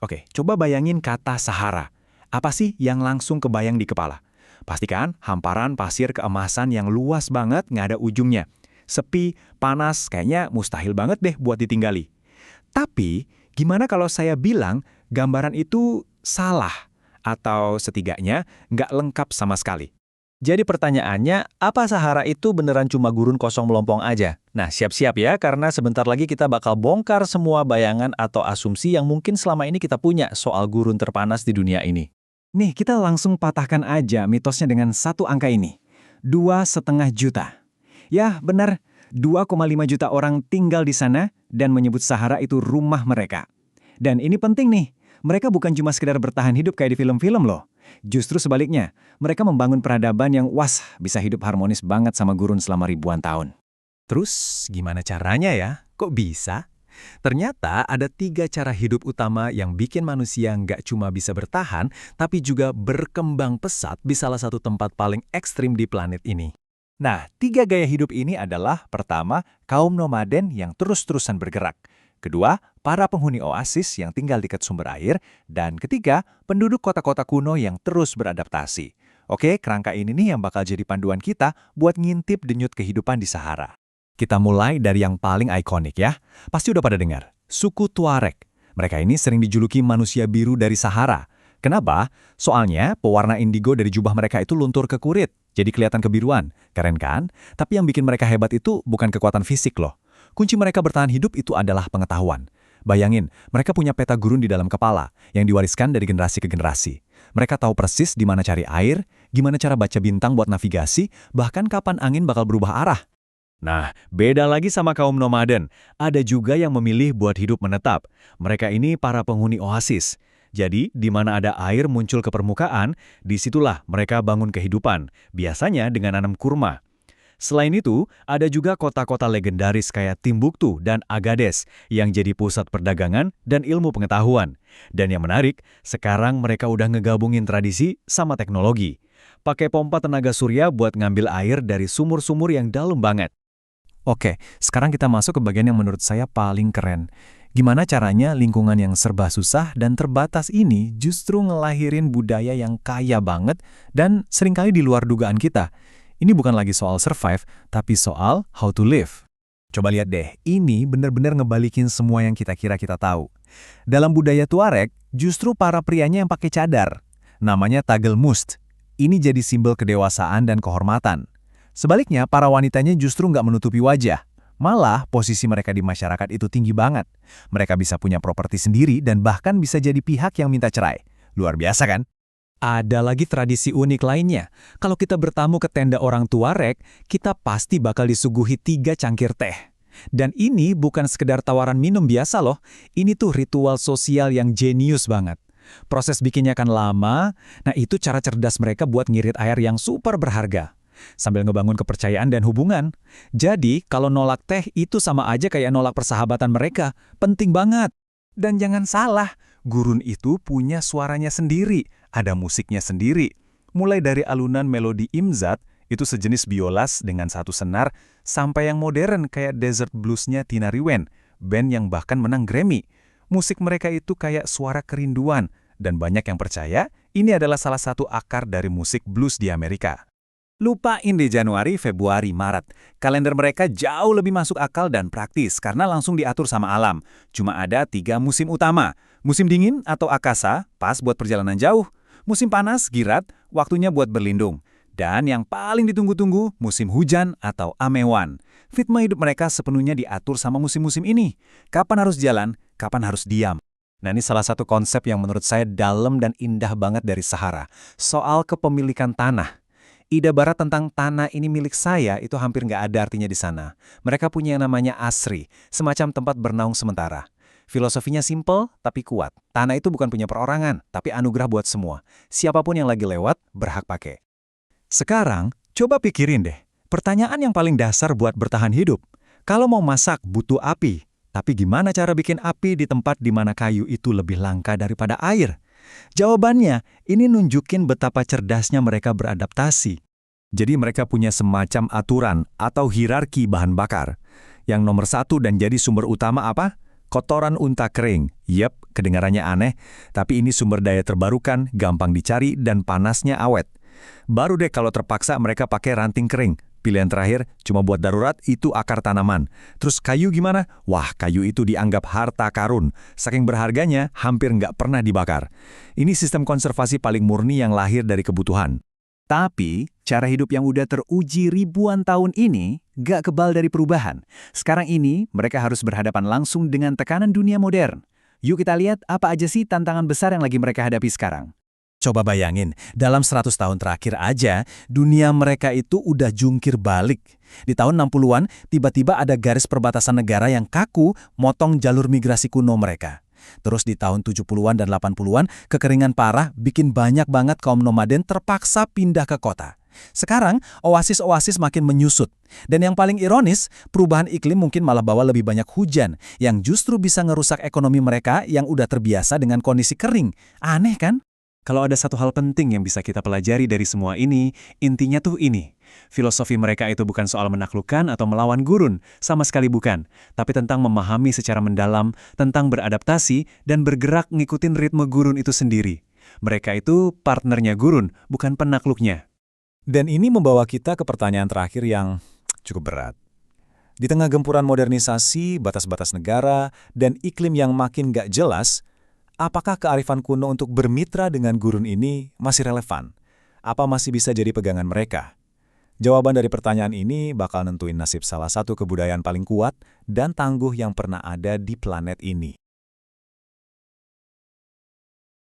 Oke, coba bayangin kata Sahara. Apa sih yang langsung kebayang di kepala? Pastikan hamparan pasir keemasan yang luas banget nggak ada ujungnya. Sepi, panas, kayaknya mustahil banget deh buat ditinggali. Tapi, gimana kalau saya bilang gambaran itu salah? Atau setidaknya nggak lengkap sama sekali? Jadi pertanyaannya, apa Sahara itu beneran cuma gurun kosong melompong aja? Nah, siap-siap ya, karena sebentar lagi kita bakal bongkar semua bayangan atau asumsi yang mungkin selama ini kita punya soal gurun terpanas di dunia ini. Nih, kita langsung patahkan aja mitosnya dengan satu angka ini. 2,5 juta. Ya, benar. 2,5 juta orang tinggal di sana dan menyebut Sahara itu rumah mereka. Dan ini penting nih, mereka bukan cuma sekedar bertahan hidup kayak di film-film loh. Justru sebaliknya, mereka membangun peradaban yang bisa hidup harmonis banget sama gurun selama ribuan tahun. Terus gimana caranya ya? Kok bisa? Ternyata ada 3 cara hidup utama yang bikin manusia nggak cuma bisa bertahan, tapi juga berkembang pesat di salah satu tempat paling ekstrim di planet ini. Nah, 3 gaya hidup ini adalah pertama, kaum nomaden yang terus-terusan bergerak. Kedua, para penghuni oasis yang tinggal dekat sumber air. Dan ketiga, penduduk kota-kota kuno yang terus beradaptasi. Oke, kerangka ini nih yang bakal jadi panduan kita buat ngintip denyut kehidupan di Sahara. Kita mulai dari yang paling ikonik ya. Pasti udah pada dengar, suku Tuareg. Mereka ini sering dijuluki manusia biru dari Sahara. Kenapa? Soalnya pewarna indigo dari jubah mereka itu luntur ke kurit, jadi kelihatan kebiruan. Keren kan? Tapi yang bikin mereka hebat itu bukan kekuatan fisik loh. Kunci mereka bertahan hidup itu adalah pengetahuan. Bayangin, mereka punya peta gurun di dalam kepala yang diwariskan dari generasi ke generasi. Mereka tahu persis di mana cari air, gimana cara baca bintang buat navigasi, bahkan kapan angin bakal berubah arah. Nah, beda lagi sama kaum nomaden. Ada juga yang memilih buat hidup menetap. Mereka ini para penghuni oasis. Jadi, di mana ada air muncul ke permukaan, disitulah mereka bangun kehidupan, biasanya dengan nanam kurma. Selain itu, ada juga kota-kota legendaris kayak Timbuktu dan Agades yang jadi pusat perdagangan dan ilmu pengetahuan. Dan yang menarik, sekarang mereka udah ngegabungin tradisi sama teknologi. Pakai pompa tenaga surya buat ngambil air dari sumur-sumur yang dalam banget. Oke, sekarang kita masuk ke bagian yang menurut saya paling keren. Gimana caranya lingkungan yang serba susah dan terbatas ini justru ngelahirin budaya yang kaya banget dan seringkali di luar dugaan kita. Ini bukan lagi soal survive, tapi soal how to live. Coba lihat deh, ini benar-benar ngebalikin semua yang kita kira kita tahu. Dalam budaya Tuareg, justru para prianya yang pakai cadar. Namanya tagelmust. Ini jadi simbol kedewasaan dan kehormatan. Sebaliknya, para wanitanya justru nggak menutupi wajah. Malah, posisi mereka di masyarakat itu tinggi banget. Mereka bisa punya properti sendiri dan bahkan bisa jadi pihak yang minta cerai. Luar biasa kan? Ada lagi tradisi unik lainnya. Kalau kita bertamu ke tenda orang Tuareg, kita pasti bakal disuguhi 3 cangkir teh. Dan ini bukan sekedar tawaran minum biasa loh. Ini tuh ritual sosial yang jenius banget. Proses bikinnya kan lama, nah itu cara cerdas mereka buat ngirit air yang super berharga. Sambil ngebangun kepercayaan dan hubungan. Jadi, kalau nolak teh itu sama aja kayak nolak persahabatan mereka. Penting banget. Dan jangan salah, gurun itu punya suaranya sendiri. Ada musiknya sendiri. Mulai dari alunan melodi imzat, itu sejenis biolas dengan satu senar, sampai yang modern kayak desert bluesnya Tina Riwen, band yang bahkan menang Grammy. Musik mereka itu kayak suara kerinduan, dan banyak yang percaya ini adalah salah satu akar dari musik blues di Amerika. Lupain di Januari, Februari, Maret. Kalender mereka jauh lebih masuk akal dan praktis karena langsung diatur sama alam. Cuma ada 3 musim utama. Musim dingin atau akasa, pas buat perjalanan jauh. Musim panas, girat, waktunya buat berlindung. Dan yang paling ditunggu-tunggu, musim hujan atau amewan. Ritme hidup mereka sepenuhnya diatur sama musim-musim ini. Kapan harus jalan, kapan harus diam. Nah, ini salah satu konsep yang menurut saya dalam dan indah banget dari Sahara. Soal kepemilikan tanah. Ide barat tentang tanah ini milik saya itu hampir nggak ada artinya di sana. Mereka punya yang namanya asri, semacam tempat bernaung sementara. Filosofinya simpel tapi kuat. Tanah itu bukan punya perorangan, tapi anugerah buat semua. Siapapun yang lagi lewat, berhak pakai. Sekarang, coba pikirin deh. Pertanyaan yang paling dasar buat bertahan hidup. Kalau mau masak, butuh api. Tapi gimana cara bikin api di tempat di mana kayu itu lebih langka daripada air? Jawabannya, ini nunjukin betapa cerdasnya mereka beradaptasi. Jadi mereka punya semacam aturan atau hierarki bahan bakar. Yang nomor 1 dan jadi sumber utama apa? Kotoran unta kering. Yep, kedengarannya aneh, tapi ini sumber daya terbarukan, gampang dicari, dan panasnya awet. Baru deh kalau terpaksa mereka pakai ranting kering. Pilihan terakhir, cuma buat darurat, itu akar tanaman. Terus kayu gimana? Wah, kayu itu dianggap harta karun. Saking berharganya, hampir nggak pernah dibakar. Ini sistem konservasi paling murni yang lahir dari kebutuhan. Tapi, cara hidup yang udah teruji ribuan tahun ini gak kebal dari perubahan. Sekarang ini, mereka harus berhadapan langsung dengan tekanan dunia modern. Yuk kita lihat apa aja sih tantangan besar yang lagi mereka hadapi sekarang. Coba bayangin, dalam 100 tahun terakhir aja, dunia mereka itu udah jungkir balik. Di tahun 60-an, tiba-tiba ada garis perbatasan negara yang kaku motong jalur migrasi kuno mereka. Terus di tahun 70-an dan 80-an, kekeringan parah bikin banyak banget kaum nomaden terpaksa pindah ke kota. Sekarang, oasis-oasis makin menyusut. Dan yang paling ironis, perubahan iklim mungkin malah bawa lebih banyak hujan, yang justru bisa ngerusak ekonomi mereka yang udah terbiasa dengan kondisi kering. Aneh kan? Kalau ada satu hal penting yang bisa kita pelajari dari semua ini, intinya tuh ini. Filosofi mereka itu bukan soal menaklukkan atau melawan gurun, sama sekali bukan. Tapi tentang memahami secara mendalam, tentang beradaptasi, dan bergerak ngikutin ritme gurun itu sendiri. Mereka itu partnernya gurun, bukan penakluknya. Dan ini membawa kita ke pertanyaan terakhir yang cukup berat. Di tengah gempuran modernisasi, batas-batas negara, dan iklim yang makin gak jelas, apakah kearifan kuno untuk bermitra dengan gurun ini masih relevan? Apa masih bisa jadi pegangan mereka? Jawaban dari pertanyaan ini bakal nentuin nasib salah satu kebudayaan paling kuat dan tangguh yang pernah ada di planet ini.